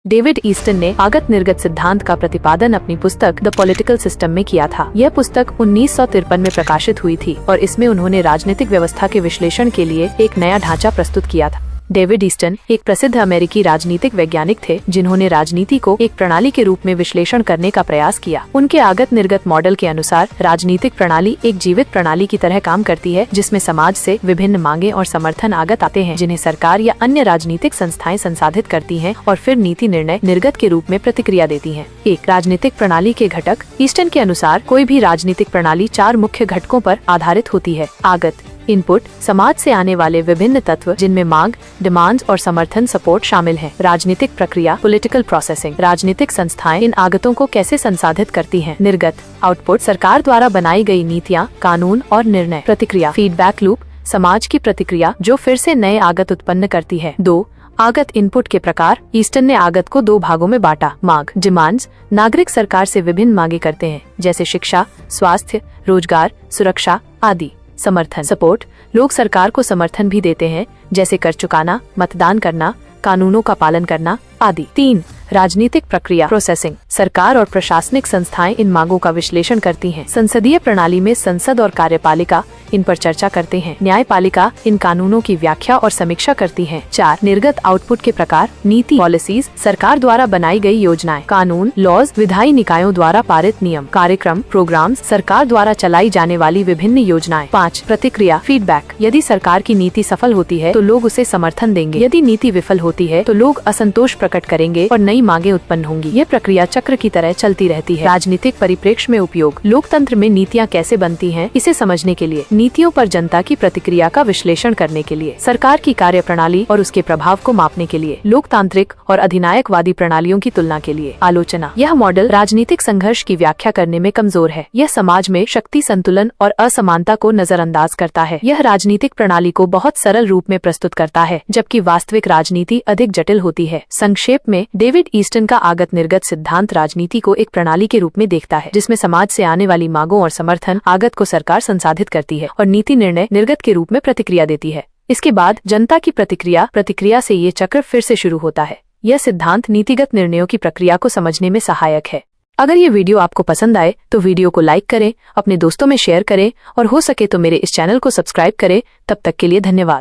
David Easton ने आगत निर्गत सिद्धांत का प्रतिपादन अपनी पुस्तक द पॉलिटिकल सिस्टम में किया था। यह पुस्तक 1953 में प्रकाशित हुई थी और इसमें उन्होंने राजनीतिक व्यवस्था के विश्लेषण के लिए एक नया ढांचा प्रस्तुत किया था। डेविड ईस्टन एक प्रसिद्ध अमेरिकी राजनीतिक वैज्ञानिक थे जिन्होंने राजनीति को एक प्रणाली के रूप में विश्लेषण करने का प्रयास किया। उनके आगत निर्गत मॉडल के अनुसार राजनीतिक प्रणाली एक जीवित प्रणाली की तरह काम करती है, जिसमें समाज से विभिन्न मांगे और समर्थन आगत आते हैं, जिन्हें सरकार या अन्य राजनीतिक संस्थाएं संसाधित करती हैं और फिर नीति निर्णय निर्गत के रूप में प्रतिक्रिया देती हैं। एक राजनीतिक प्रणाली के घटक। ईस्टन के अनुसार कोई भी राजनीतिक प्रणाली 4 मुख्य घटकों पर आधारित होती है। आगत इनपुट, समाज से आने वाले विभिन्न तत्व जिनमें मांग, डिमांड्स और समर्थन सपोर्ट शामिल है। राजनीतिक प्रक्रिया, पॉलिटिकल प्रोसेसिंग, राजनीतिक संस्थाएं इन आगतों को कैसे संसाधित करती हैं। निर्गत आउटपुट, सरकार द्वारा बनाई गई नीतियां, कानून और निर्णय। प्रतिक्रिया, फीडबैक लूप, समाज की प्रतिक्रिया जो फिर से नए आगत उत्पन्न करती है। 2 आगत इनपुट के प्रकार। ईस्टन ने आगत को 2 भागों में बांटा। मांग, डिमांड्स, नागरिक सरकार से विभिन्न मांगे करते हैं, जैसे शिक्षा, स्वास्थ्य, रोजगार, सुरक्षा आदि। समर्थन, सपोर्ट, लोग सरकार को समर्थन भी देते हैं, जैसे कर चुकाना, मतदान करना, कानूनों का पालन करना आदि। 3 राजनीतिक प्रक्रिया, प्रोसेसिंग, सरकार और प्रशासनिक संस्थाएं इन मांगों का विश्लेषण करती हैं। संसदीय प्रणाली में संसद और कार्यपालिका इन पर चर्चा करते हैं। न्यायपालिका इन कानूनों की व्याख्या और समीक्षा करती है। 4 निर्गत आउटपुट के प्रकार। नीति, पॉलिसीज, सरकार द्वारा बनाई गई योजनाएं, कानून, लॉज, विधायी निकायों द्वारा पारित नियम, कार्यक्रम, प्रोग्राम्स, सरकार द्वारा चलाई जाने वाली विभिन्न योजनाएं। 5 प्रतिक्रिया, फीडबैक, यदि सरकार की नीति सफल होती है तो लोग उसे समर्थन देंगे, यदि नीति विफल होती है तो लोग असंतोष प्रकट करेंगे और नई मांगे उत्पन्न होंगी। ये प्रक्रिया चक्र की तरह चलती रहती है। राजनीतिक परिप्रेक्ष्य में उपयोग। लोकतंत्र में नीतियाँ कैसे बनती हैं, इसे समझने के लिए, नीतियों पर जनता की प्रतिक्रिया का विश्लेषण करने के लिए, सरकार की कार्यप्रणाली और उसके प्रभाव को मापने के लिए, लोकतांत्रिक और अधिनायकवादी प्रणालियों की तुलना के लिए। आलोचना, यह मॉडल राजनीतिक संघर्ष की व्याख्या करने में कमजोर है। यह समाज में शक्ति संतुलन और असमानता को नजरअंदाज करता है। यह राजनीतिक प्रणाली को बहुत सरल रूप में प्रस्तुत करता है, जबकि वास्तविक राजनीति अधिक जटिल होती है। संक्षेप में, डेविड ईस्टन का आगत निर्गत सिद्धांत राजनीति को एक प्रणाली के रूप में देखता है, जिसमें समाज से आने वाली मांगों और समर्थन आगत को सरकार संसाधित करती है और नीति निर्णय निर्गत के रूप में प्रतिक्रिया देती है। इसके बाद जनता की प्रतिक्रिया से ये चक्र फिर से शुरू होता है। यह सिद्धांत नीतिगत निर्णयों की प्रक्रिया को समझने में सहायक है। अगर ये वीडियो आपको पसंद आए तो वीडियो को लाइक करें, अपने दोस्तों में शेयर करें और हो सके तो मेरे इस चैनल को सब्सक्राइब करें। तब तक के लिए धन्यवाद।